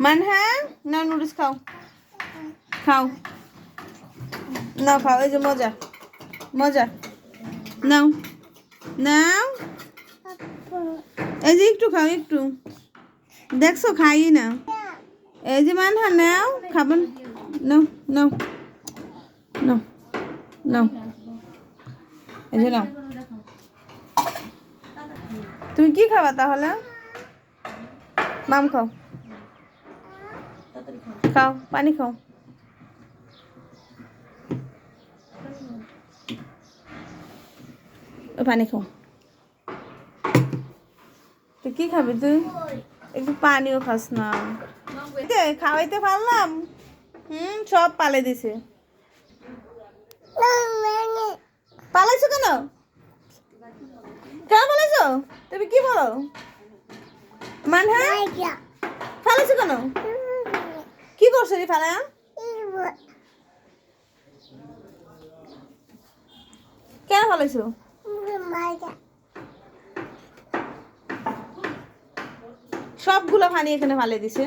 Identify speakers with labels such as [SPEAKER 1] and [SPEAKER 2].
[SPEAKER 1] মানহা নাও noodles খাও খাও নাও খাও এই যে মজা মজা নাও নাও এই যে একটু খাও একটু দেখছো খাই না এই যে মানহা নাও খাবেন নাও নাও নাও নাও এই যে নাও তুমি কি খাবা তাহলে মাম খাও খাও পানি খাও পানি খাও তুই কি খাবি তুই একটু পানিও খাস না খাওয়াইতে পারলাম সব পালে দিছে পালাইছো কেন কেন পালাইছো তুমি কি বলো মানহা ফালাইছো কেন কি করছো রে ফালা কেন ফালাইছো সবগুলো পানি এখানে ফালে দিছে